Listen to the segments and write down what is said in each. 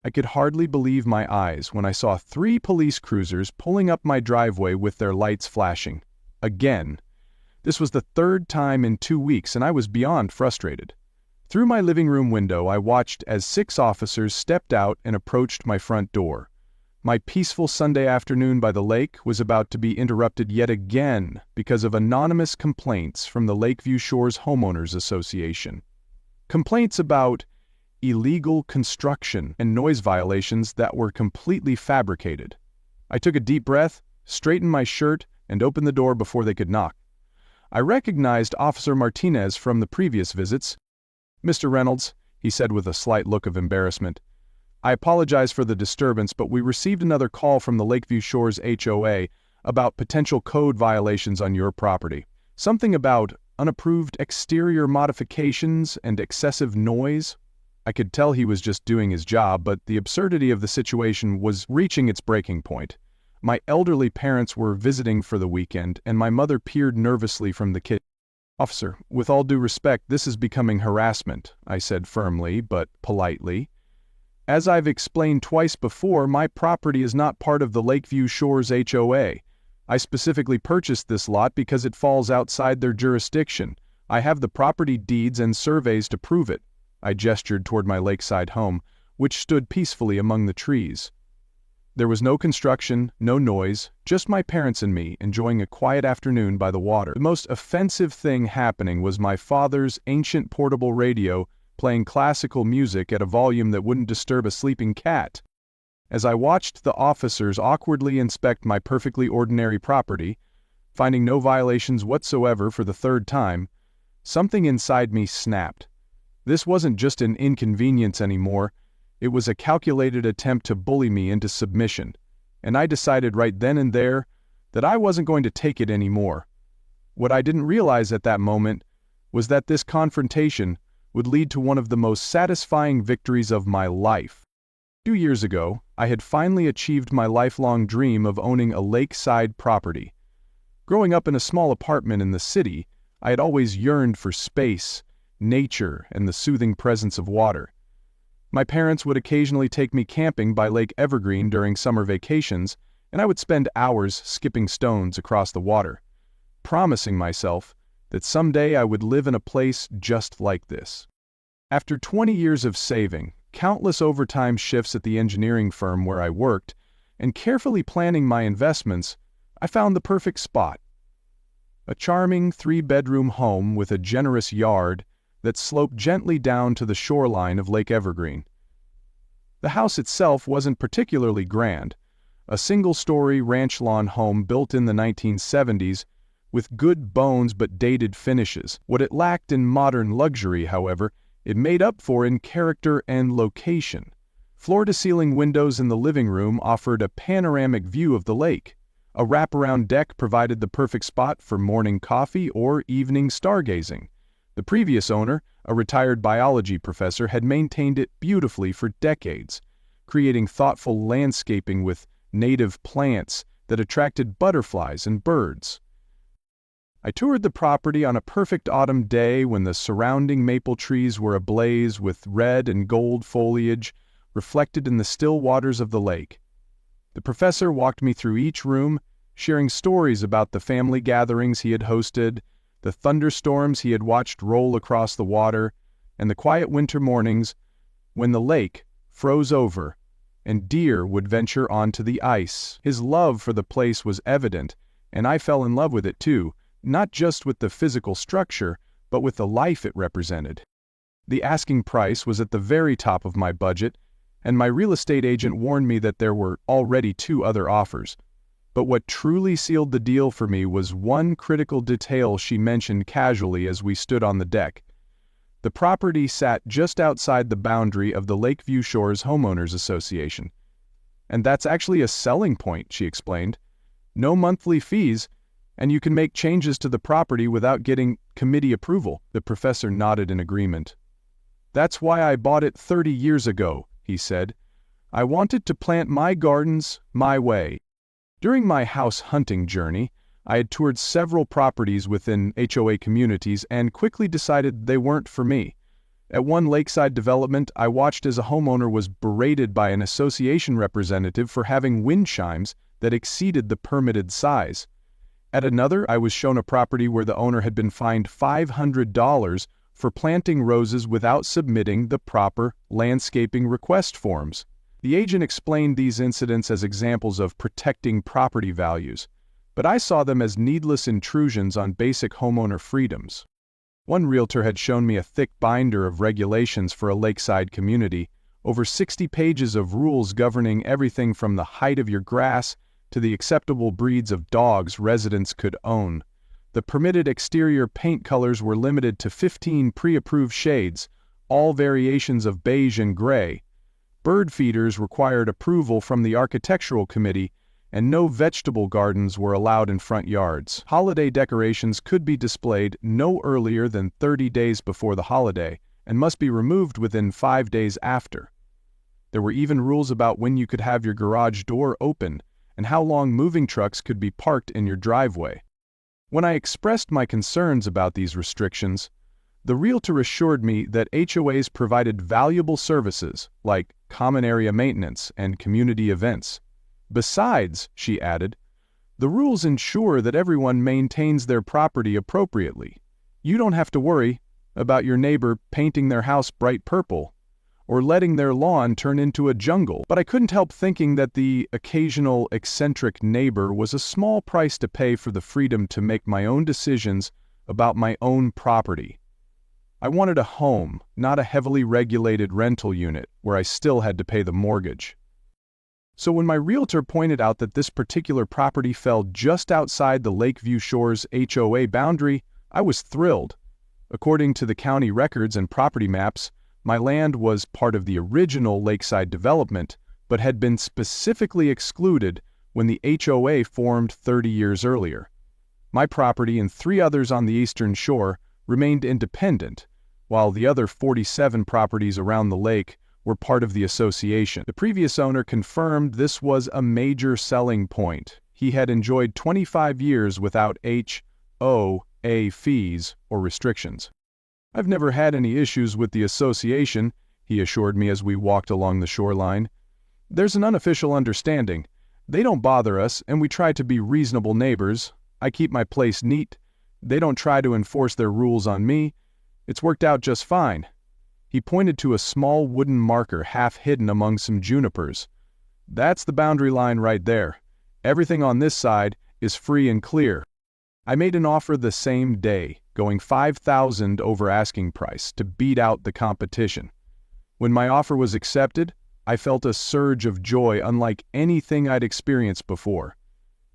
I could hardly believe my eyes when I saw 3 police cruisers pulling up my driveway with their lights flashing. Again. This was the 3rd time in 2 weeks, and I was beyond frustrated. Through my living room window, I watched as 6 officers stepped out and approached my front door. My peaceful Sunday afternoon by the lake was about to be interrupted yet again because of anonymous complaints from the Lakeview Shores Homeowners Association. Complaints about illegal construction and noise violations that were completely fabricated. I took a deep breath, straightened my shirt, and opened the door before they could knock. I recognized Officer Martinez from the previous visits. "Mr. Reynolds," he said with a slight look of embarrassment, "I apologize for the disturbance, but we received another call from the Lakeview Shores HOA about potential code violations on your property. Something about unapproved exterior modifications and excessive noise." I could tell he was just doing his job, but the absurdity of the situation was reaching its breaking point. My elderly parents were visiting for the weekend, and my mother peered nervously from the kitchen. "Officer, with all due respect, this is becoming harassment," I said firmly but politely. "As I've explained twice before, my property is not part of the Lakeview Shores HOA. I specifically purchased this lot because it falls outside their jurisdiction. I have the property deeds and surveys to prove it." I gestured toward my lakeside home, which stood peacefully among the trees. There was no construction, no noise, just my parents and me enjoying a quiet afternoon by the water. The most offensive thing happening was my father's ancient portable radio playing classical music at a volume that wouldn't disturb a sleeping cat. As I watched the officers awkwardly inspect my perfectly ordinary property, finding no violations whatsoever for the 3rd time, something inside me snapped. This wasn't just an inconvenience anymore, it was a calculated attempt to bully me into submission, and I decided right then and there that I wasn't going to take it anymore. What I didn't realize at that moment was that this confrontation would lead to one of the most satisfying victories of my life. 2 years ago, I had finally achieved my lifelong dream of owning a lakeside property. Growing up in a small apartment in the city, I had always yearned for space, nature, and the soothing presence of water. My parents would occasionally take me camping by Lake Evergreen during summer vacations, and I would spend hours skipping stones across the water, promising myself that someday I would live in a place just like this. After 20 years of saving, countless overtime shifts at the engineering firm where I worked, and carefully planning my investments, I found the perfect spot. A charming 3-bedroom home with a generous yard that sloped gently down to the shoreline of Lake Evergreen. The house itself wasn't particularly grand, a single-story ranch lawn home built in the 1970s with good bones but dated finishes. What it lacked in modern luxury, however, it made up for in character and location. Floor-to-ceiling windows in the living room offered a panoramic view of the lake. A wraparound deck provided the perfect spot for morning coffee or evening stargazing. The previous owner, a retired biology professor, had maintained it beautifully for decades, creating thoughtful landscaping with native plants that attracted butterflies and birds. I toured the property on a perfect autumn day when the surrounding maple trees were ablaze with red and gold foliage reflected in the still waters of the lake. The professor walked me through each room, sharing stories about the family gatherings he had hosted, the thunderstorms he had watched roll across the water, and the quiet winter mornings when the lake froze over and deer would venture onto the ice. His love for the place was evident, and I fell in love with it too, not just with the physical structure, but with the life it represented. The asking price was at the very top of my budget, and my real estate agent warned me that there were already 2 other offers. But what truly sealed the deal for me was one critical detail she mentioned casually as we stood on the deck. The property sat just outside the boundary of the Lakeview Shores Homeowners Association. "And that's actually a selling point," she explained. "No monthly fees, and you can make changes to the property without getting committee approval." The professor nodded in agreement. "That's why I bought it 30 years ago," he said. "I wanted to plant my gardens my way." During my house hunting journey, I had toured several properties within HOA communities and quickly decided they weren't for me. At one lakeside development, I watched as a homeowner was berated by an association representative for having wind chimes that exceeded the permitted size. At another, I was shown a property where the owner had been fined $500 for planting roses without submitting the proper landscaping request forms. The agent explained these incidents as examples of protecting property values, but I saw them as needless intrusions on basic homeowner freedoms. One realtor had shown me a thick binder of regulations for a lakeside community, over 60 pages of rules governing everything from the height of your grass to the acceptable breeds of dogs residents could own. The permitted exterior paint colors were limited to 15 pre-approved shades, all variations of beige and gray. Bird feeders required approval from the architectural committee, and no vegetable gardens were allowed in front yards. Holiday decorations could be displayed no earlier than 30 days before the holiday and must be removed within 5 days after. There were even rules about when you could have your garage door open and how long moving trucks could be parked in your driveway. When I expressed my concerns about these restrictions, the realtor assured me that HOAs provided valuable services like common area maintenance and community events. Besides, she added, the rules ensure that everyone maintains their property appropriately. You don't have to worry about your neighbor painting their house bright purple or letting their lawn turn into a jungle. But I couldn't help thinking that the occasional eccentric neighbor was a small price to pay for the freedom to make my own decisions about my own property. I wanted a home, not a heavily regulated rental unit where I still had to pay the mortgage. So when my realtor pointed out that this particular property fell just outside the Lakeview Shores HOA boundary, I was thrilled. According to the county records and property maps, my land was part of the original Lakeside development, but had been specifically excluded when the HOA formed 30 years earlier. My property and 3 others on the eastern shore remained independent, while the other 47 properties around the lake were part of the association. The previous owner confirmed this was a major selling point. He had enjoyed 25 years without HOA fees or restrictions. I've never had any issues with the association, he assured me as we walked along the shoreline. There's an unofficial understanding. They don't bother us, and we try to be reasonable neighbors. I keep my place neat. They don't try to enforce their rules on me. It's worked out just fine. He pointed to a small wooden marker half hidden among some junipers. That's the boundary line right there. Everything on this side is free and clear. I made an offer the same day, going $5,000 over asking price to beat out the competition. When my offer was accepted, I felt a surge of joy unlike anything I'd experienced before.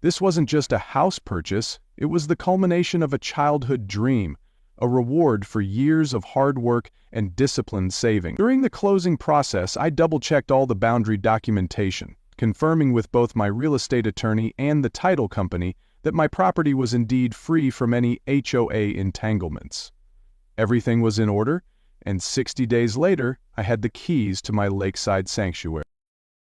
This wasn't just a house purchase, it was the culmination of a childhood dream, a reward for years of hard work and disciplined saving. During the closing process, I double-checked all the boundary documentation, confirming with both my real estate attorney and the title company that my property was indeed free from any HOA entanglements. Everything was in order, and 60 days later, I had the keys to my lakeside sanctuary.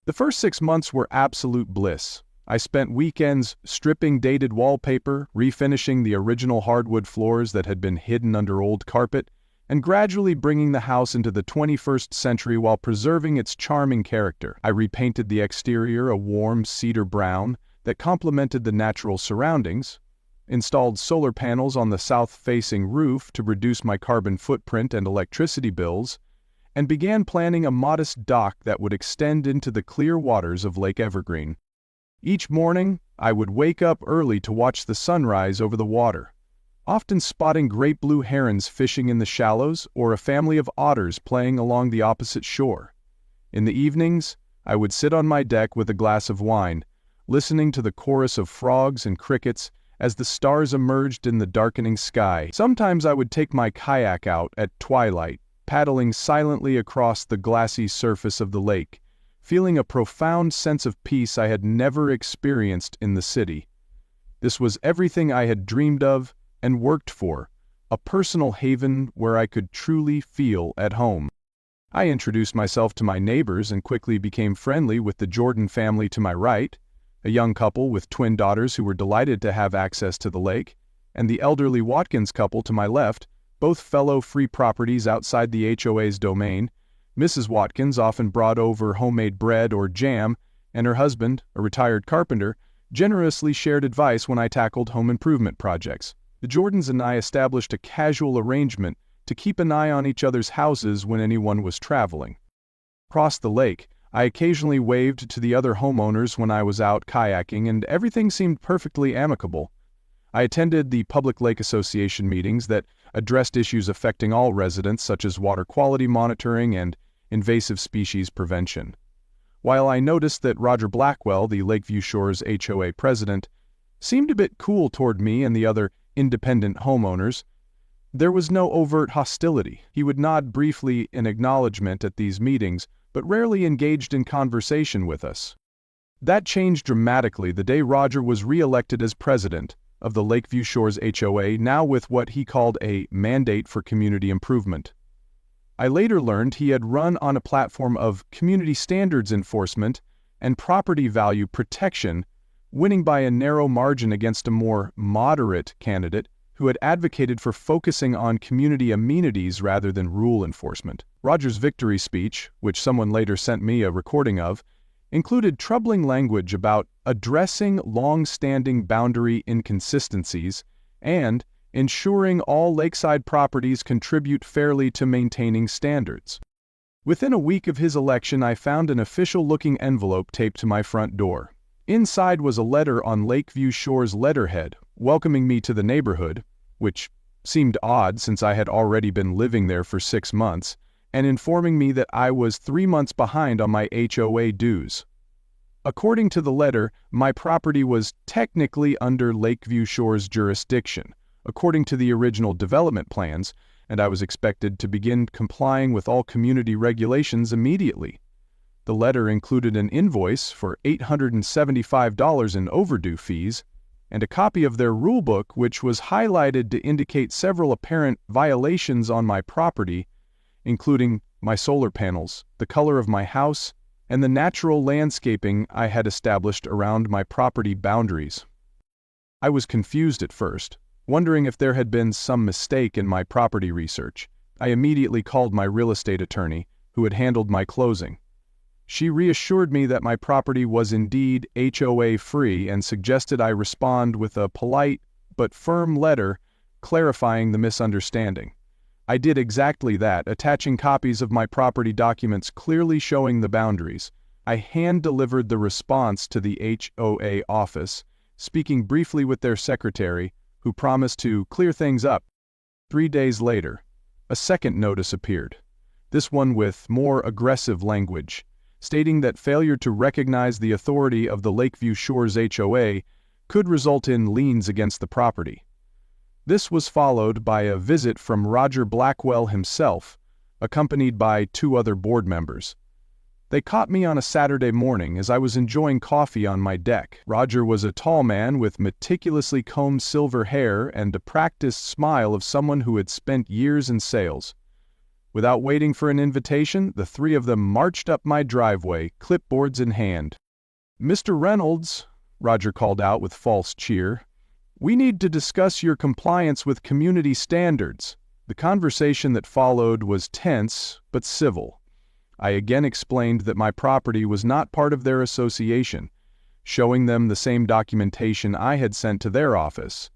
The first 6 months were absolute bliss. I spent weekends stripping dated wallpaper, refinishing the original hardwood floors that had been hidden under old carpet, and gradually bringing the house into the 21st century while preserving its charming character. I repainted the exterior a warm cedar brown that complemented the natural surroundings, installed solar panels on the south-facing roof to reduce my carbon footprint and electricity bills, and began planning a modest dock that would extend into the clear waters of Lake Evergreen. Each morning, I would wake up early to watch the sunrise over the water, often spotting great blue herons fishing in the shallows or a family of otters playing along the opposite shore. In the evenings, I would sit on my deck with a glass of wine, listening to the chorus of frogs and crickets as the stars emerged in the darkening sky. Sometimes I would take my kayak out at twilight, paddling silently across the glassy surface of the lake, feeling a profound sense of peace I had never experienced in the city. This was everything I had dreamed of and worked for, a personal haven where I could truly feel at home. I introduced myself to my neighbors and quickly became friendly with the Jordan family to my right, a young couple with twin daughters who were delighted to have access to the lake, and the elderly Watkins couple to my left, both fellow free properties outside the HOA's domain. Mrs. Watkins often brought over homemade bread or jam, and her husband, a retired carpenter, generously shared advice when I tackled home improvement projects. The Jordans and I established a casual arrangement to keep an eye on each other's houses when anyone was traveling. Across the lake, I occasionally waved to the other homeowners when I was out kayaking, and everything seemed perfectly amicable. I attended the Public Lake Association meetings that addressed issues affecting all residents, such as water quality monitoring and invasive species prevention. While I noticed that Roger Blackwell, the Lakeview Shores HOA president, seemed a bit cool toward me and the other independent homeowners, there was no overt hostility. He would nod briefly in acknowledgement at these meetings, but rarely engaged in conversation with us. That changed dramatically the day Roger was re-elected as president of the Lakeview Shores HOA, now with what he called a mandate for community improvement. I later learned he had run on a platform of community standards enforcement and property value protection, winning by a narrow margin against a more moderate candidate who had advocated for focusing on community amenities rather than rule enforcement. Roger's victory speech, which someone later sent me a recording of, included troubling language about addressing long-standing boundary inconsistencies and ensuring all lakeside properties contribute fairly to maintaining standards. Within a week of his election, I found an official-looking envelope taped to my front door. Inside was a letter on Lakeview Shores letterhead, welcoming me to the neighborhood, which seemed odd since I had already been living there for 6 months, and informing me that I was 3 months behind on my HOA dues. According to the letter, my property was technically under Lakeview Shores jurisdiction, according to the original development plans, and I was expected to begin complying with all community regulations immediately. The letter included an invoice for $875 in overdue fees and a copy of their rulebook, which was highlighted to indicate several apparent violations on my property, including my solar panels, the color of my house, and the natural landscaping I had established around my property boundaries. I was confused at first, wondering if there had been some mistake in my property research. I immediately called my real estate attorney, who had handled my closing. She reassured me that my property was indeed HOA-free and suggested I respond with a polite but firm letter clarifying the misunderstanding. I did exactly that, attaching copies of my property documents clearly showing the boundaries. I hand-delivered the response to the HOA office, speaking briefly with their secretary, who promised to clear things up. 3 days later, a second notice appeared, this one with more aggressive language, stating that failure to recognize the authority of the Lakeview Shores HOA could result in liens against the property. This was followed by a visit from Roger Blackwell himself, accompanied by 2 other board members. They caught me on a Saturday morning as I was enjoying coffee on my deck. Roger was a tall man with meticulously combed silver hair and a practiced smile of someone who had spent years in sales. Without waiting for an invitation, the 3 of them marched up my driveway, clipboards in hand. "Mr. Reynolds," Roger called out with false cheer, "we need to discuss your compliance with community standards." The conversation that followed was tense but civil. I again explained that my property was not part of their association, showing them the same documentation I had sent to their office.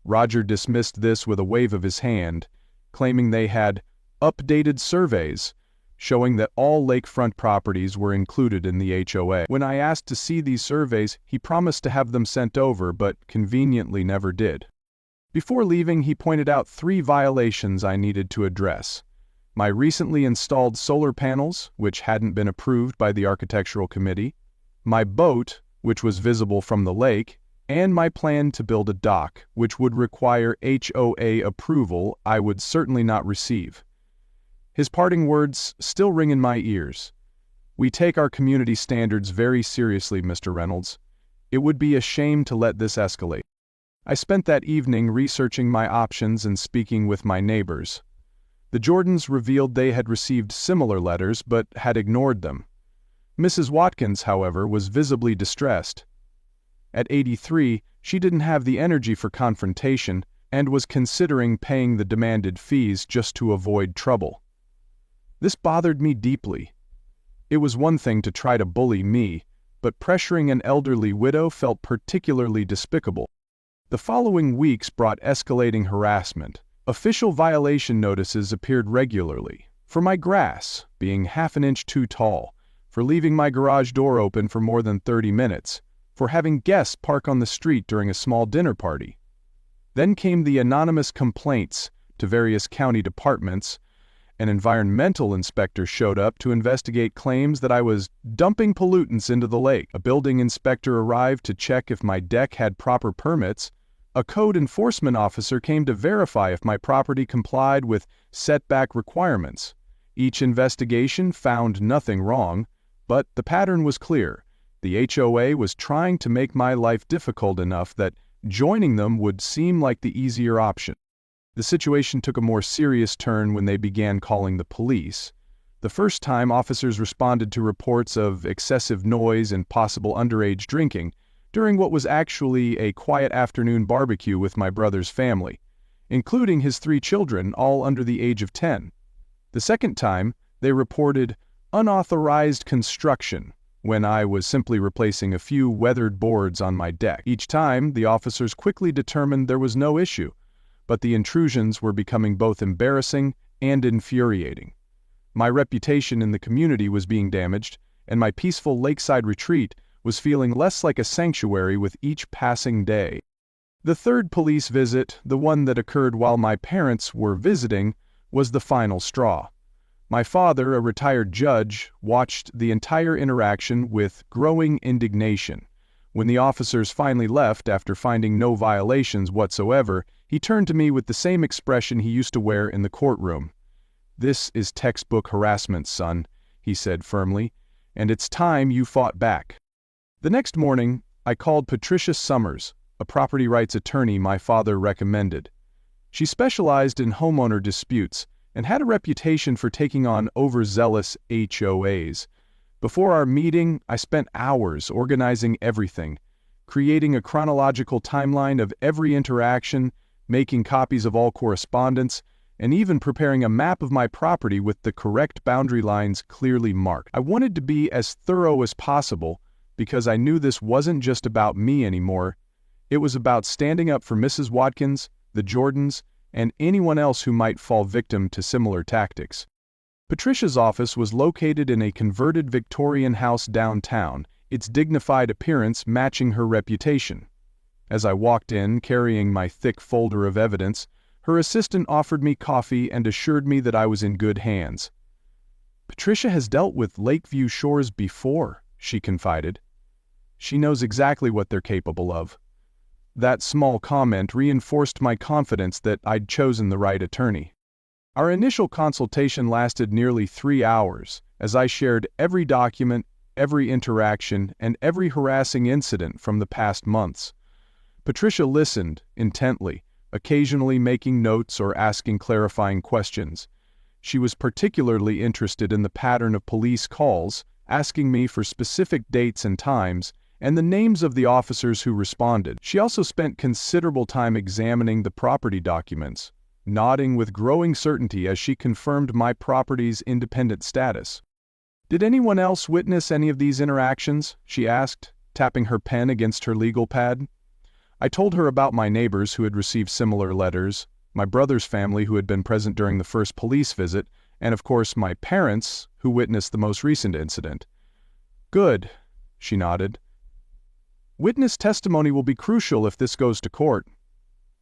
Roger dismissed this with a wave of his hand, claiming they had updated surveys showing that all lakefront properties were included in the HOA. When I asked to see these surveys, he promised to have them sent over, but conveniently never did. Before leaving, he pointed out 3 violations I needed to address: my recently installed solar panels, which hadn't been approved by the architectural committee, my boat, which was visible from the lake, and my plan to build a dock, which would require HOA approval I would certainly not receive. His parting words still ring in my ears. "We take our community standards very seriously, Mr. Reynolds. It would be a shame to let this escalate." I spent that evening researching my options and speaking with my neighbors. The Jordans revealed they had received similar letters but had ignored them. Mrs. Watkins, however, was visibly distressed. At 83, she didn't have the energy for confrontation, and was considering paying the demanded fees just to avoid trouble. This bothered me deeply. It was one thing to try to bully me, but pressuring an elderly widow felt particularly despicable. The following weeks brought escalating harassment. Official violation notices appeared regularly. For my grass being half an inch too tall, for leaving my garage door open for more than 30 minutes, for having guests park on the street during a small dinner party. Then came the anonymous complaints to various county departments. An environmental inspector showed up to investigate claims that I was dumping pollutants into the lake. A building inspector arrived to check if my deck had proper permits. A code enforcement officer came to verify if my property complied with setback requirements. Each investigation found nothing wrong, but the pattern was clear. The HOA was trying to make my life difficult enough that joining them would seem like the easier option. The situation took a more serious turn when they began calling the police. The first time, officers responded to reports of excessive noise and possible underage drinking during what was actually a quiet afternoon barbecue with my brother's family, including his 3 children, all under the age of 10. The second time, they reported unauthorized construction when I was simply replacing a few weathered boards on my deck. Each time, the officers quickly determined there was no issue, but the intrusions were becoming both embarrassing and infuriating. My reputation in the community was being damaged, and my peaceful lakeside retreat was feeling less like a sanctuary with each passing day. The third police visit, the one that occurred while my parents were visiting, was the final straw. My father, a retired judge, watched the entire interaction with growing indignation. When the officers finally left after finding no violations whatsoever, he turned to me with the same expression he used to wear in the courtroom. "This is textbook harassment, son," he said firmly, "and it's time you fought back." The next morning, I called Patricia Summers, a property rights attorney my father recommended. She specialized in homeowner disputes and had a reputation for taking on overzealous HOAs. Before our meeting, I spent hours organizing everything, creating a chronological timeline of every interaction, making copies of all correspondence, and even preparing a map of my property with the correct boundary lines clearly marked. I wanted to be as thorough as possible because I knew this wasn't just about me anymore. It was about standing up for Mrs. Watkins, the Jordans, and anyone else who might fall victim to similar tactics. Patricia's office was located in a converted Victorian house downtown, its dignified appearance matching her reputation. As I walked in, carrying my thick folder of evidence, her assistant offered me coffee and assured me that I was in good hands. "Patricia has dealt with Lakeview Shores before," she confided. "She knows exactly what they're capable of." That small comment reinforced my confidence that I'd chosen the right attorney. Our initial consultation lasted nearly 3 hours, as I shared every document, every interaction, and every harassing incident from the past months. Patricia listened intently, occasionally making notes or asking clarifying questions. She was particularly interested in the pattern of police calls, asking me for specific dates and times, and the names of the officers who responded. She also spent considerable time examining the property documents, nodding with growing certainty as she confirmed my property's independent status. "Did anyone else witness any of these interactions?" she asked, tapping her pen against her legal pad. I told her about my neighbors who had received similar letters, my brother's family who had been present during the first police visit, and of course my parents who witnessed the most recent incident. "Good," she nodded. "Witness testimony will be crucial if this goes to court."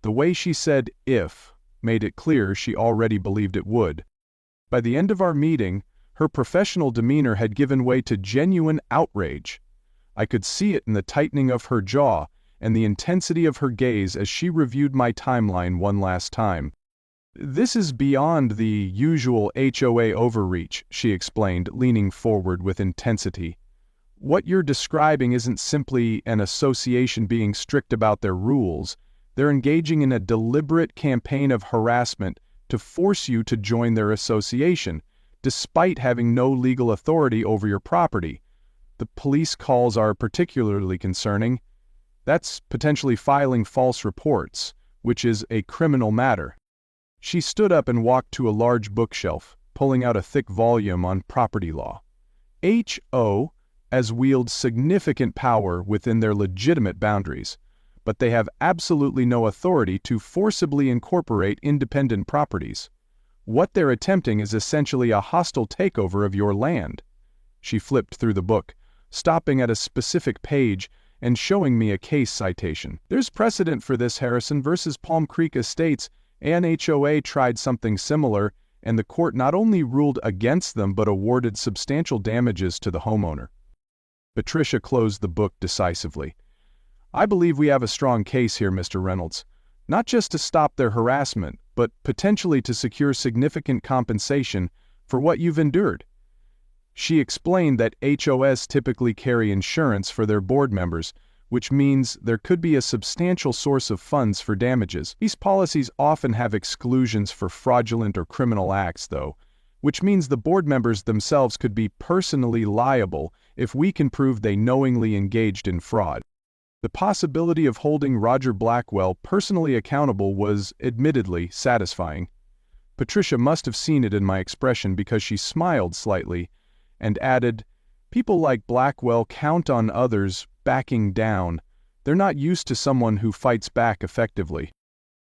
The way she said "if" made it clear she already believed it would. By the end of our meeting, her professional demeanor had given way to genuine outrage. I could see it in the tightening of her jaw and the intensity of her gaze as she reviewed my timeline one last time. "This is beyond the usual HOA overreach," she explained, leaning forward with intensity. "What you're describing isn't simply an association being strict about their rules. They're engaging in a deliberate campaign of harassment to force you to join their association, despite having no legal authority over your property. The police calls are particularly concerning. That's potentially filing false reports, which is a criminal matter. She stood up and walked to a large bookshelf, pulling out a thick volume on property law. HOAs wield significant power within their legitimate boundaries, but they have absolutely no authority to forcibly incorporate independent properties. What they're attempting is essentially a hostile takeover of your land. She flipped through the book, stopping at a specific page and showing me a case citation. There's precedent for this. Harrison versus Palm Creek Estates. An HOA tried something similar, and the court not only ruled against them but awarded substantial damages to the homeowner. Patricia closed the book decisively. I believe we have a strong case here, Mr. Reynolds. Not just to stop their harassment, but potentially to secure significant compensation for what you've endured. She explained that HOAs typically carry insurance for their board members, which means there could be a substantial source of funds for damages. These policies often have exclusions for fraudulent or criminal acts, though, which means the board members themselves could be personally liable if we can prove they knowingly engaged in fraud. The possibility of holding Roger Blackwell personally accountable was admittedly satisfying. Patricia must have seen it in my expression because she smiled slightly and added, "People like Blackwell count on others backing down. They're not used to someone who fights back effectively."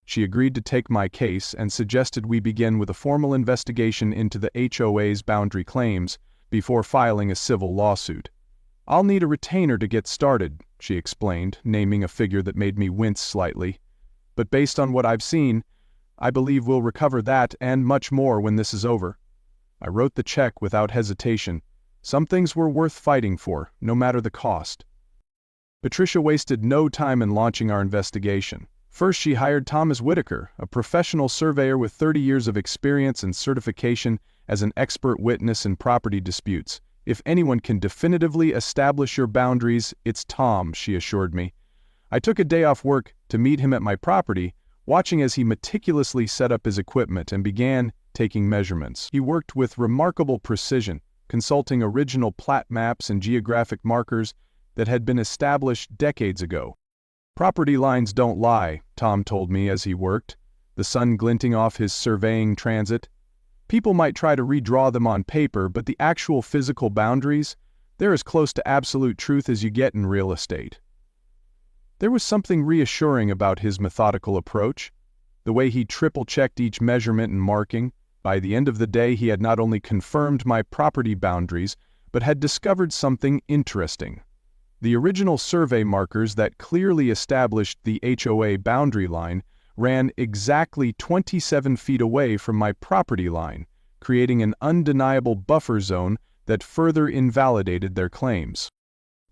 She agreed to take my case and suggested we begin with a formal investigation into the HOA's boundary claims before filing a civil lawsuit. "I'll need a retainer to get started," she explained, naming a figure that made me wince slightly. "But based on what I've seen, I believe we'll recover that and much more when this is over." I wrote the check without hesitation. Some things were worth fighting for, no matter the cost. Patricia wasted no time in launching our investigation. First, she hired Thomas Whitaker, a professional surveyor with 30 years of experience and certification as an expert witness in property disputes. "If anyone can definitively establish your boundaries, it's Tom," she assured me. I took a day off work to meet him at my property, watching as he meticulously set up his equipment and began taking measurements. He worked with remarkable precision, consulting original plat maps and geographic markers that had been established decades ago. "Property lines don't lie," Tom told me as he worked, the sun glinting off his surveying transit. "People might try to redraw them on paper, but the actual physical boundaries, they're as close to absolute truth as you get in real estate." There was something reassuring about his methodical approach, the way he triple-checked each measurement and marking. By the end of the day, he had not only confirmed my property boundaries, but had discovered something interesting. The original survey markers that clearly established the HOA boundary line ran exactly 27 feet away from my property line, creating an undeniable buffer zone that further invalidated their claims.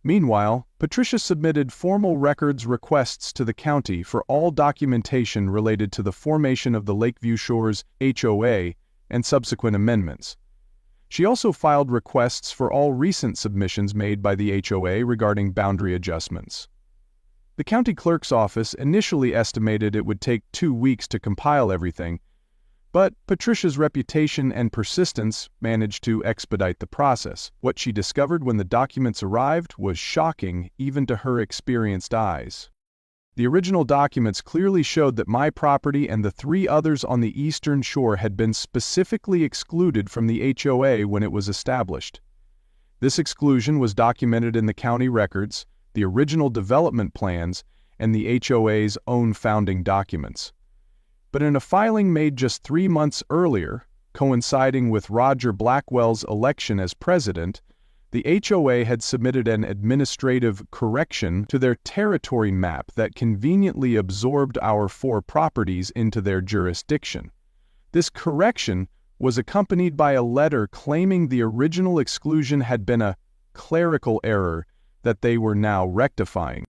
Meanwhile, Patricia submitted formal records requests to the county for all documentation related to the formation of the Lakeview Shores HOA and subsequent amendments. She also filed requests for all recent submissions made by the HOA regarding boundary adjustments. The county clerk's office initially estimated it would take 2 weeks to compile everything, but Patricia's reputation and persistence managed to expedite the process. What she discovered when the documents arrived was shocking even to her experienced eyes. The original documents clearly showed that my property and the 3 others on the eastern shore had been specifically excluded from the HOA when it was established. This exclusion was documented in the county records, the original development plans, and the HOA's own founding documents. But in a filing made just 3 months earlier, coinciding with Roger Blackwell's election as president, the HOA had submitted an administrative correction to their territory map that conveniently absorbed our 4 properties into their jurisdiction. This correction was accompanied by a letter claiming the original exclusion had been a clerical error that they were now rectifying.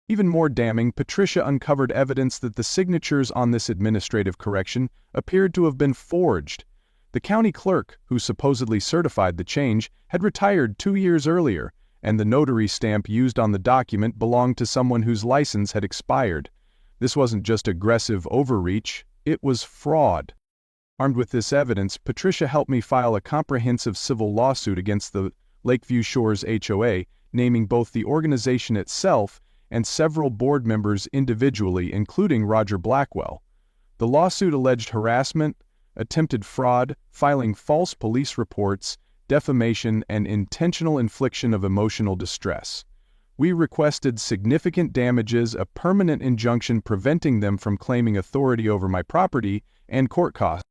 Even more damning, Patricia uncovered evidence that the signatures on this administrative correction appeared to have been forged. The county clerk, who supposedly certified the change, had retired 2 years earlier, and the notary stamp used on the document belonged to someone whose license had expired. This wasn't just aggressive overreach, it was fraud. Armed with this evidence, Patricia helped me file a comprehensive civil lawsuit against the Lakeview Shores HOA, naming both the organization itself and several board members individually, including Roger Blackwell. The lawsuit alleged harassment, attempted fraud, filing false police reports, defamation, and intentional infliction of emotional distress. We requested significant damages, a permanent injunction preventing them from claiming authority over my property, and court costs.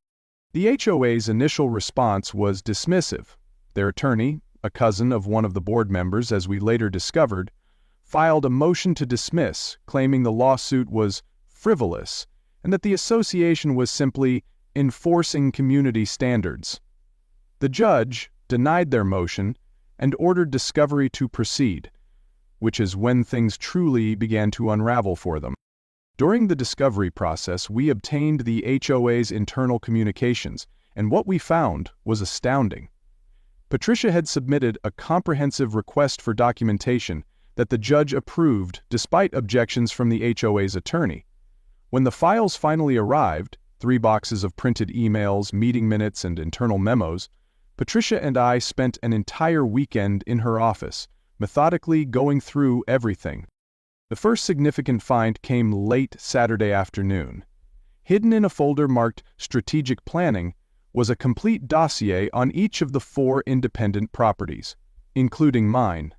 The HOA's initial response was dismissive. Their attorney, a cousin of one of the board members as we later discovered, filed a motion to dismiss, claiming the lawsuit was frivolous and that the association was simply enforcing community standards. The judge denied their motion and ordered discovery to proceed, which is when things truly began to unravel for them. During the discovery process, we obtained the HOA's internal communications, and what we found was astounding. Patricia had submitted a comprehensive request for documentation that the judge approved despite objections from the HOA's attorney. When the files finally arrived, 3 boxes of printed emails, meeting minutes, and internal memos, Patricia and I spent an entire weekend in her office, methodically going through everything. The first significant find came late Saturday afternoon. Hidden in a folder marked Strategic Planning was a complete dossier on each of the 4 independent properties, including mine.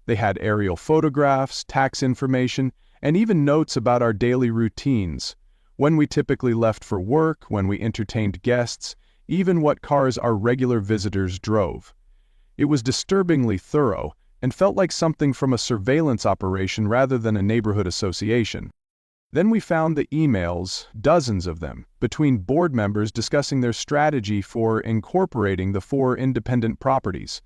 They had aerial photographs, tax information, and even notes about our daily routines, when we typically left for work, when we entertained guests, even what cars our regular visitors drove. It was disturbingly thorough and felt like something from a surveillance operation rather than a neighborhood association. Then we found the emails, dozens of them, between board members discussing their strategy for incorporating the 4 independent properties.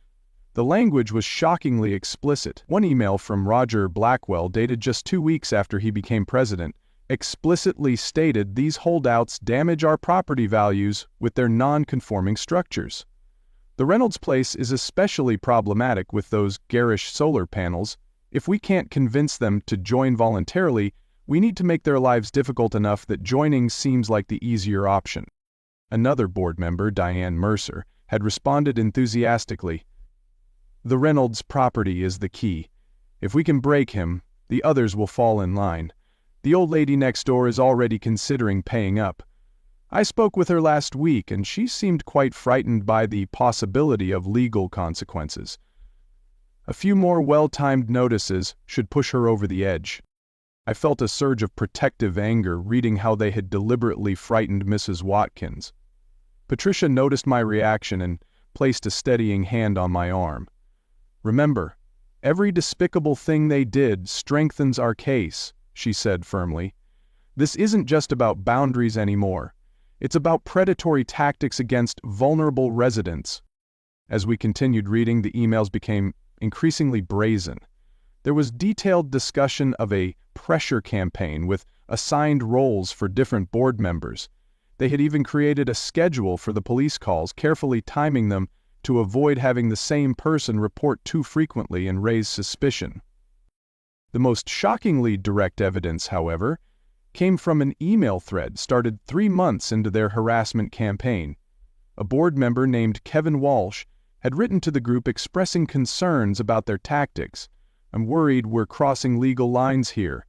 The language was shockingly explicit. One email from Roger Blackwell, dated just 2 weeks after he became president, explicitly stated these holdouts damage our property values with their non-conforming structures. The Reynolds place is especially problematic with those garish solar panels. If we can't convince them to join voluntarily, we need to make their lives difficult enough that joining seems like the easier option. Another board member, Diane Mercer, had responded enthusiastically. The Reynolds property is the key. If we can break him, the others will fall in line. The old lady next door is already considering paying up. I spoke with her last week, and she seemed quite frightened by the possibility of legal consequences. A few more well-timed notices should push her over the edge. I felt a surge of protective anger reading how they had deliberately frightened Mrs. Watkins. Patricia noticed my reaction and placed a steadying hand on my arm. "Remember, every despicable thing they did strengthens our case," she said firmly. "This isn't just about boundaries anymore. It's about predatory tactics against vulnerable residents." As we continued reading, the emails became increasingly brazen. There was detailed discussion of a pressure campaign with assigned roles for different board members. They had even created a schedule for the police calls, carefully timing them to avoid having the same person report too frequently and raise suspicion. The most shockingly direct evidence, however, came from an email thread started 3 months into their harassment campaign. A board member named Kevin Walsh had written to the group expressing concerns about their tactics. "I'm worried we're crossing legal lines here.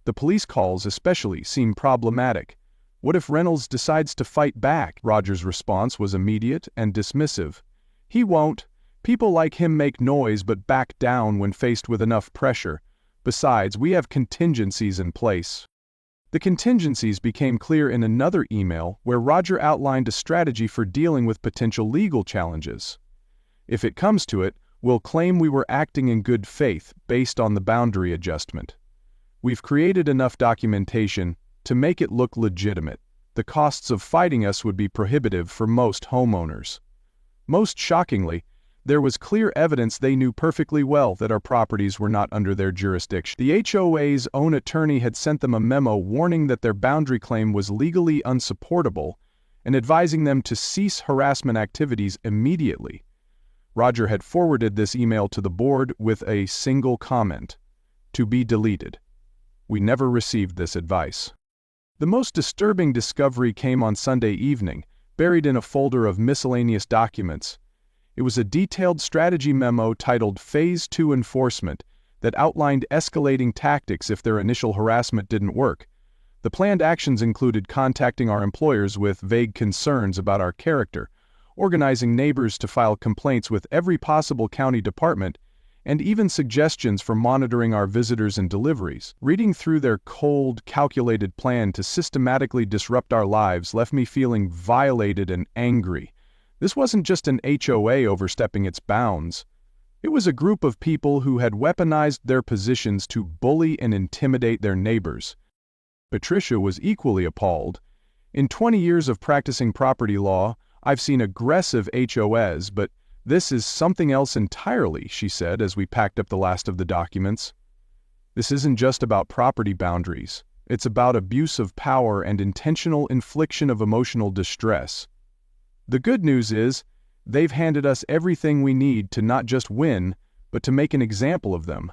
The police calls especially seem problematic. What if Reynolds decides to fight back?" Roger's response was immediate and dismissive. "He won't. People like him make noise but back down when faced with enough pressure. Besides, we have contingencies in place." The contingencies became clear in another email where Roger outlined a strategy for dealing with potential legal challenges. "If it comes to it, we'll claim we were acting in good faith based on the boundary adjustment. We've created enough documentation to make it look legitimate. The costs of fighting us would be prohibitive for most homeowners." Most shockingly, there was clear evidence they knew perfectly well that our properties were not under their jurisdiction. The HOA's own attorney had sent them a memo warning that their boundary claim was legally unsupportable and advising them to cease harassment activities immediately. Roger had forwarded this email to the board with a single comment: "To be deleted." We never received this advice. The most disturbing discovery came on Sunday evening, buried in a folder of miscellaneous documents. It was a detailed strategy memo titled Phase 2 Enforcement that outlined escalating tactics if their initial harassment didn't work. The planned actions included contacting our employers with vague concerns about our character, organizing neighbors to file complaints with every possible county department, and even suggestions for monitoring our visitors and deliveries. Reading through their cold, calculated plan to systematically disrupt our lives left me feeling violated and angry. This wasn't just an HOA overstepping its bounds. It was a group of people who had weaponized their positions to bully and intimidate their neighbors. Patricia was equally appalled. In 20 years of practicing property law, I've seen aggressive HOAs, but this is something else entirely, she said as we packed up the last of the documents. This isn't just about property boundaries. It's about abuse of power and intentional infliction of emotional distress. The good news is, they've handed us everything we need to not just win, but to make an example of them.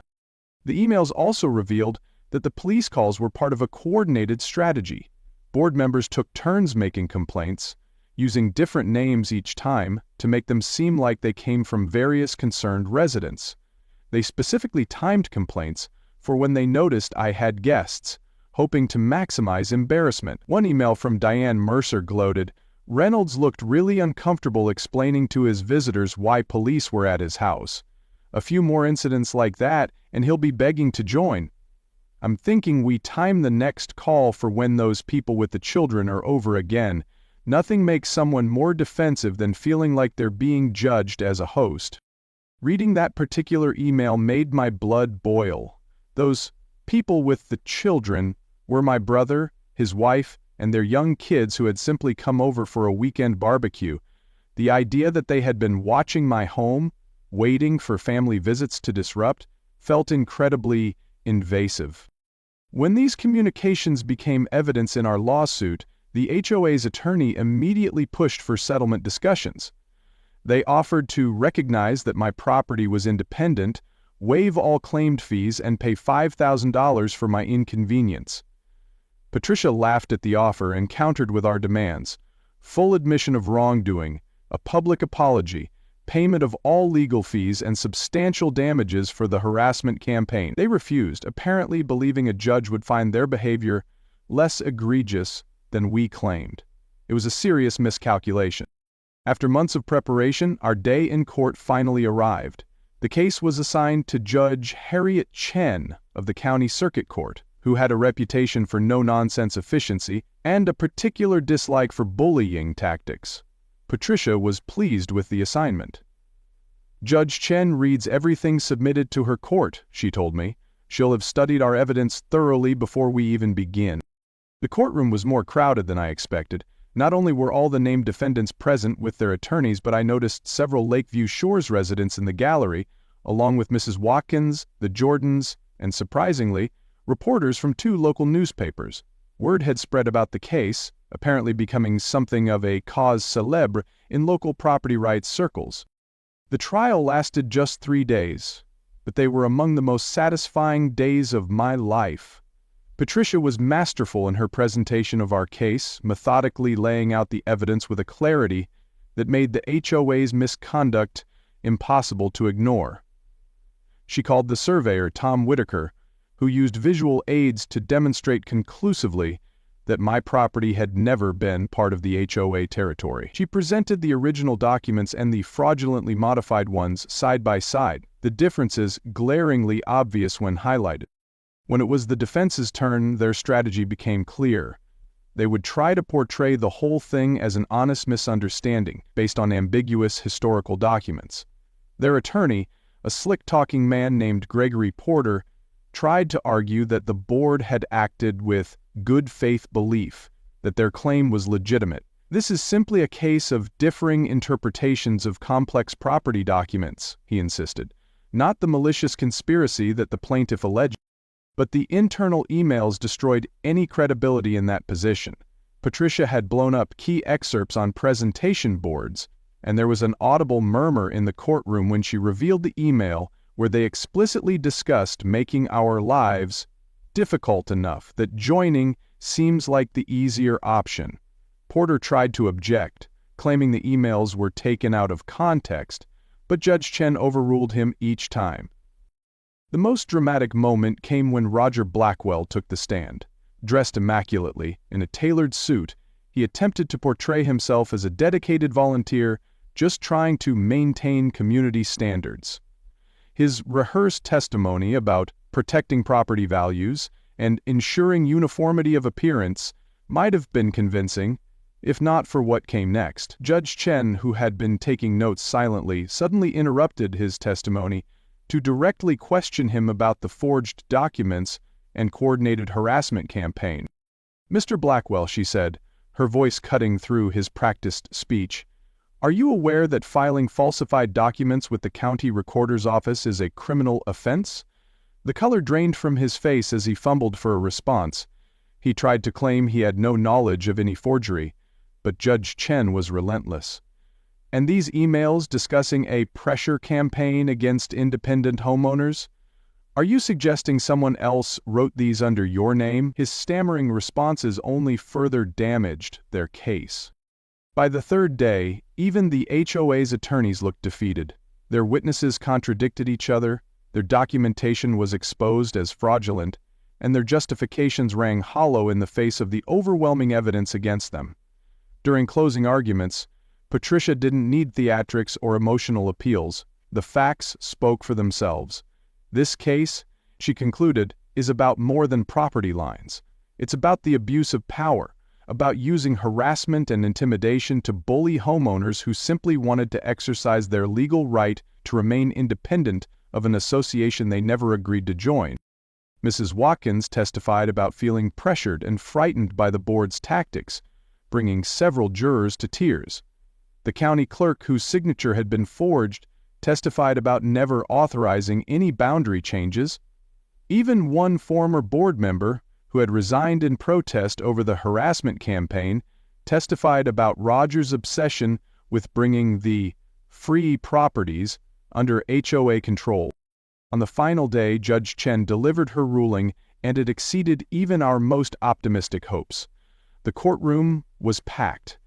The emails also revealed that the police calls were part of a coordinated strategy. Board members took turns making complaints, using different names each time to make them seem like they came from various concerned residents. They specifically timed complaints for when they noticed I had guests, hoping to maximize embarrassment. One email from Diane Mercer gloated, "Reynolds looked really uncomfortable explaining to his visitors why police were at his house. A few more incidents like that and he'll be begging to join." I'm thinking we time the next call for when those people with the children are over again. Nothing makes someone more defensive than feeling like they're being judged as a host. Reading that particular email made my blood boil. Those people with the children were my brother, his wife, and their young kids who had simply come over for a weekend barbecue. The idea that they had been watching my home, waiting for family visits to disrupt, felt incredibly invasive. When these communications became evidence in our lawsuit, the HOA's attorney immediately pushed for settlement discussions. They offered to recognize that my property was independent, waive all claimed fees, and pay $5,000 for my inconvenience. Patricia laughed at the offer and countered with our demands: full admission of wrongdoing, a public apology, payment of all legal fees, and substantial damages for the harassment campaign. They refused, apparently believing a judge would find their behavior less egregious than we claimed. It was a serious miscalculation. After months of preparation, our day in court finally arrived. The case was assigned to Judge Harriet Chen of the County Circuit Court, who had a reputation for no-nonsense efficiency and a particular dislike for bullying tactics. Patricia was pleased with the assignment. "Judge Chen reads everything submitted to her court," she told me. "She'll have studied our evidence thoroughly before we even begin." The courtroom was more crowded than I expected. Not only were all the named defendants present with their attorneys, but I noticed several Lakeview Shores residents in the gallery, along with Mrs. Watkins, the Jordans, and surprisingly, reporters from 2 local newspapers. Word had spread about the case, apparently becoming something of a cause célèbre in local property rights circles. The trial lasted just 3 days, but they were among the most satisfying days of my life. Patricia was masterful in her presentation of our case, methodically laying out the evidence with a clarity that made the HOA's misconduct impossible to ignore. She called the surveyor, Tom Whitaker, who used visual aids to demonstrate conclusively that my property had never been part of the HOA territory. She presented the original documents and the fraudulently modified ones side by side, the differences glaringly obvious when highlighted. When it was the defense's turn, their strategy became clear. They would try to portray the whole thing as an honest misunderstanding based on ambiguous historical documents. Their attorney, a slick-talking man named Gregory Porter, tried to argue that the board had acted with good faith belief, that their claim was legitimate. "This is simply a case of differing interpretations of complex property documents," he insisted, "not the malicious conspiracy that the plaintiff alleged." But the internal emails destroyed any credibility in that position. Patricia had blown up key excerpts on presentation boards, and there was an audible murmur in the courtroom when she revealed the email where they explicitly discussed making our lives difficult enough that joining seems like the easier option. Porter tried to object, claiming the emails were taken out of context, but Judge Chen overruled him each time. The most dramatic moment came when Roger Blackwell took the stand. Dressed immaculately, in a tailored suit, he attempted to portray himself as a dedicated volunteer just trying to maintain community standards. His rehearsed testimony about protecting property values and ensuring uniformity of appearance might have been convincing, if not for what came next. Judge Chen, who had been taking notes silently, suddenly interrupted his testimony to directly question him about the forged documents and coordinated harassment campaign. "Mr. Blackwell," she said, her voice cutting through his practiced speech, "are you aware that filing falsified documents with the county recorder's office is a criminal offense?" The color drained from his face as he fumbled for a response. He tried to claim he had no knowledge of any forgery, but Judge Chen was relentless. "And these emails discussing a pressure campaign against independent homeowners? Are you suggesting someone else wrote these under your name?" His stammering responses only further damaged their case. By the third day, even the HOA's attorneys looked defeated. Their witnesses contradicted each other, their documentation was exposed as fraudulent, and their justifications rang hollow in the face of the overwhelming evidence against them. During closing arguments, Patricia didn't need theatrics or emotional appeals. The facts spoke for themselves. This case, she concluded, is about more than property lines. It's about the abuse of power, about using harassment and intimidation to bully homeowners who simply wanted to exercise their legal right to remain independent of an association they never agreed to join. Mrs. Watkins testified about feeling pressured and frightened by the board's tactics, bringing several jurors to tears. The county clerk, whose signature had been forged, testified about never authorizing any boundary changes. Even one former board member, who had resigned in protest over the harassment campaign, testified about Roger's obsession with bringing the free properties under HOA control. On the final day, Judge Chen delivered her ruling, and it exceeded even our most optimistic hopes. The courtroom was packed,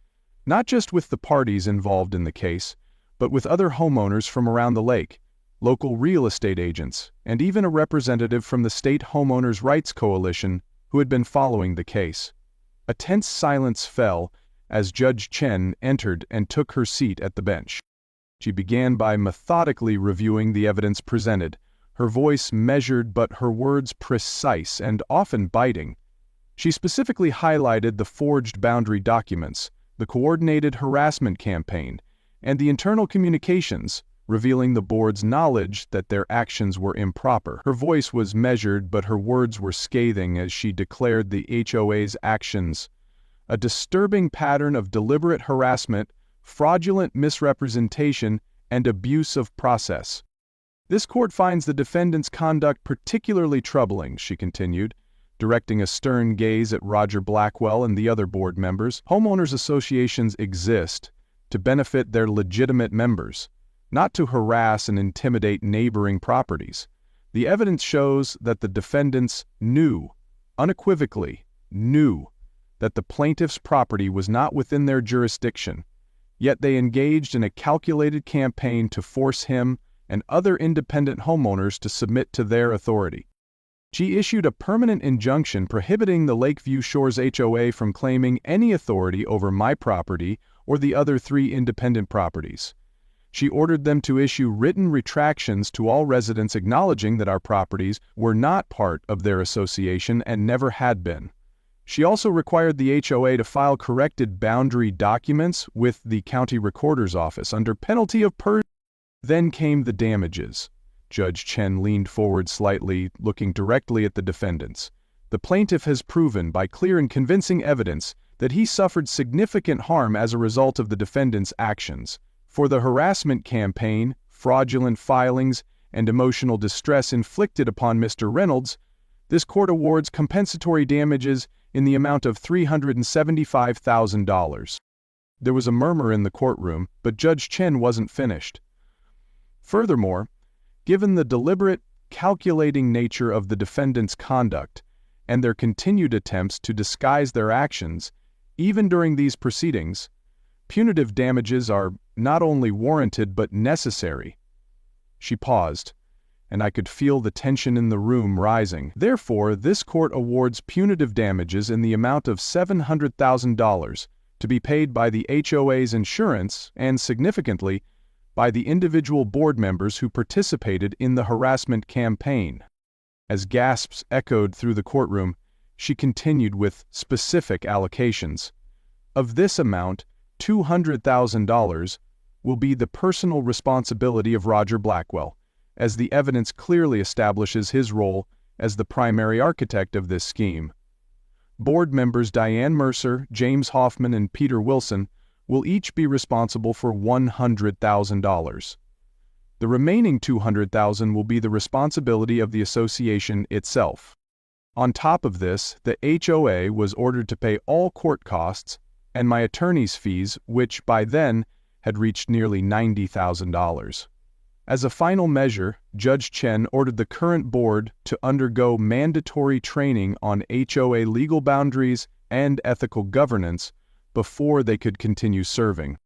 not just with the parties involved in the case, but with other homeowners from around the lake, local real estate agents, and even a representative from the State Homeowners' Rights Coalition who had been following the case. A tense silence fell as Judge Chen entered and took her seat at the bench. She began by methodically reviewing the evidence presented, her voice measured but her words precise and often biting. She specifically highlighted the forged boundary documents, the coordinated harassment campaign, and the internal communications, revealing the board's knowledge that their actions were improper. Her voice was measured, but her words were scathing as she declared the HOA's actions a disturbing pattern of deliberate harassment, fraudulent misrepresentation, and abuse of process. "This court finds the defendant's conduct particularly troubling," she continued, directing a stern gaze at Roger Blackwell and the other board members. "Homeowners associations exist to benefit their legitimate members, not to harass and intimidate neighboring properties. The evidence shows that the defendants knew, unequivocally knew, that the plaintiff's property was not within their jurisdiction, yet they engaged in a calculated campaign to force him and other independent homeowners to submit to their authority. She issued a permanent injunction prohibiting the Lakeview Shores HOA from claiming any authority over my property or the other 3 independent properties. She ordered them to issue written retractions to all residents acknowledging that our properties were not part of their association and never had been. She also required the HOA to file corrected boundary documents with the county recorder's office under penalty of perjury. Then came the damages. Judge Chen leaned forward slightly, looking directly at the defendants. "The plaintiff has proven by clear and convincing evidence that he suffered significant harm as a result of the defendant's actions. For the harassment campaign, fraudulent filings, and emotional distress inflicted upon Mr. Reynolds, this court awards compensatory damages in the amount of $375,000. There was a murmur in the courtroom, but Judge Chen wasn't finished. Furthermore, given the deliberate, calculating nature of the defendants' conduct and their continued attempts to disguise their actions, even during these proceedings, punitive damages are not only warranted but necessary." She paused, and I could feel the tension in the room rising. Therefore, this court awards punitive damages in the amount of $700,000 to be paid by the HOA's insurance and, significantly, by the individual board members who participated in the harassment campaign. As gasps echoed through the courtroom, she continued with specific allocations. Of this amount, $200,000 will be the personal responsibility of Roger Blackwell, as the evidence clearly establishes his role as the primary architect of this scheme. Board members Diane Mercer, James Hoffman, and Peter Wilson will each be responsible for $100,000. The remaining $200,000 will be the responsibility of the association itself. On top of this, the HOA was ordered to pay all court costs and my attorney's fees, which by then had reached nearly $90,000. As a final measure, Judge Chen ordered the current board to undergo mandatory training on HOA legal boundaries and ethical governance before they could continue serving.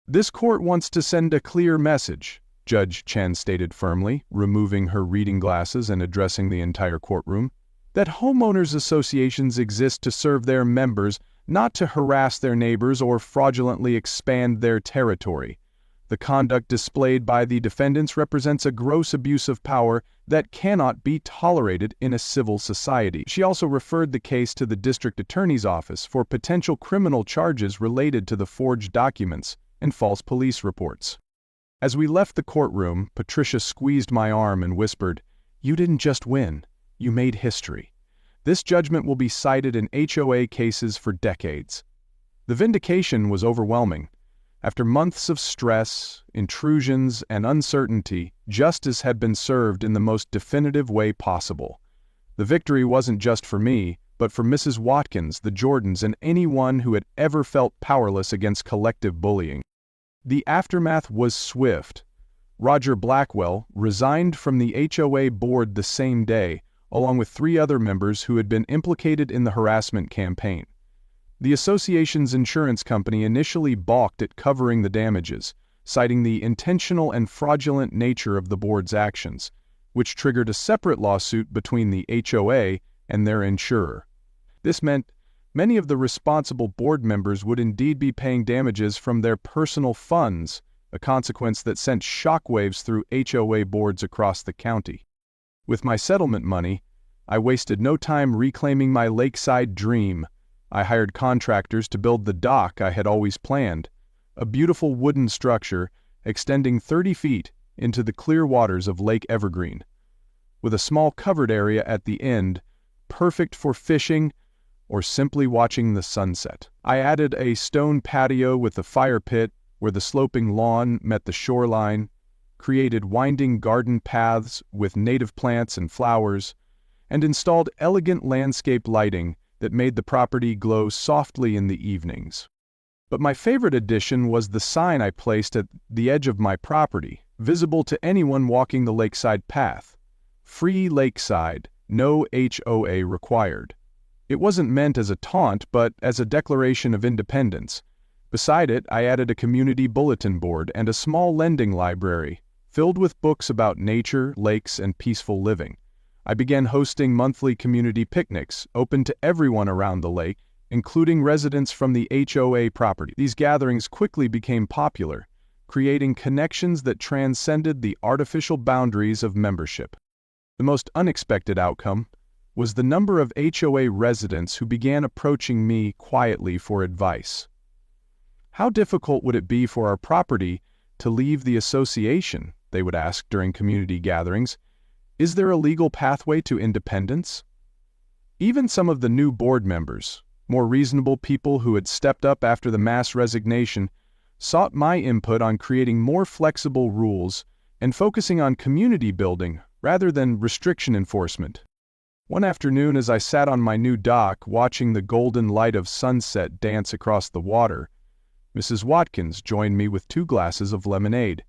"This court wants to send a clear message," Judge Chen stated firmly, removing her reading glasses and addressing the entire courtroom, "that homeowners associations exist to serve their members, not to harass their neighbors or fraudulently expand their territory. The conduct displayed by the defendants represents a gross abuse of power that cannot be tolerated in a civil society." She also referred the case to the district attorney's office for potential criminal charges related to the forged documents and false police reports. As we left the courtroom, Patricia squeezed my arm and whispered, "You didn't just win, you made history. This judgment will be cited in HOA cases for decades." The vindication was overwhelming. After months of stress, intrusions, and uncertainty, justice had been served in the most definitive way possible. The victory wasn't just for me, but for Mrs. Watkins, the Jordans, and anyone who had ever felt powerless against collective bullying. The aftermath was swift. Roger Blackwell resigned from the HOA board the same day, along with 3 other members who had been implicated in the harassment campaign. The association's insurance company initially balked at covering the damages, citing the intentional and fraudulent nature of the board's actions, which triggered a separate lawsuit between the HOA and their insurer. This meant many of the responsible board members would indeed be paying damages from their personal funds, a consequence that sent shockwaves through HOA boards across the county. With my settlement money, I wasted no time reclaiming my Lakeside dream. I hired contractors to build the dock I had always planned, a beautiful wooden structure extending 30 feet into the clear waters of Lake Evergreen, with a small covered area at the end, perfect for fishing or simply watching the sunset. I added a stone patio with a fire pit where the sloping lawn met the shoreline, created winding garden paths with native plants and flowers, and installed elegant landscape lighting that made the property glow softly in the evenings. But my favorite addition was the sign I placed at the edge of my property, visible to anyone walking the lakeside path. "Free Lakeside, no HOA required." It wasn't meant as a taunt, but as a declaration of independence. Beside it, I added a community bulletin board and a small lending library, filled with books about nature, lakes, and peaceful living. I began hosting monthly community picnics, open to everyone around the lake, including residents from the HOA property. These gatherings quickly became popular, creating connections that transcended the artificial boundaries of membership. The most unexpected outcome was the number of HOA residents who began approaching me quietly for advice. "How difficult would it be for our property to leave the association?" they would ask during community gatherings. "Is there a legal pathway to independence?" Even some of the new board members, more reasonable people who had stepped up after the mass resignation, sought my input on creating more flexible rules and focusing on community building rather than restriction enforcement. One afternoon, as I sat on my new dock watching the golden light of sunset dance across the water, Mrs. Watkins joined me with 2 glasses of lemonade.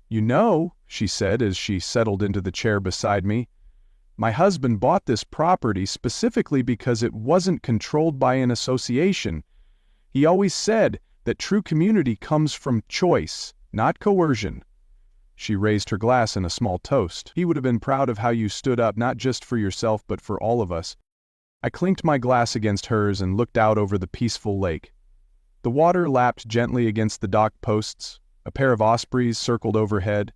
"You know," she said as she settled into the chair beside me, "my husband bought this property specifically because it wasn't controlled by an association. He always said that true community comes from choice, not coercion." She raised her glass in a small toast. He would have been proud of how you stood up, not just for yourself but for all of us. I clinked my glass against hers and looked out over the peaceful lake. The water lapped gently against the dock posts, a pair of ospreys circled overhead,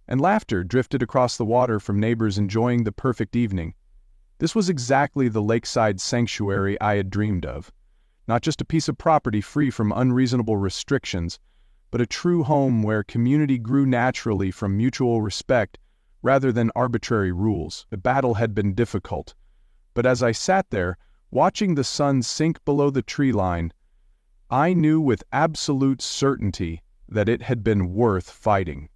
and laughter drifted across the water from neighbors enjoying the perfect evening. This was exactly the lakeside sanctuary I had dreamed of. Not just a piece of property free from unreasonable restrictions, but a true home where community grew naturally from mutual respect rather than arbitrary rules. The battle had been difficult, but as I sat there, watching the sun sink below the tree line, I knew with absolute certainty that it had been worth fighting.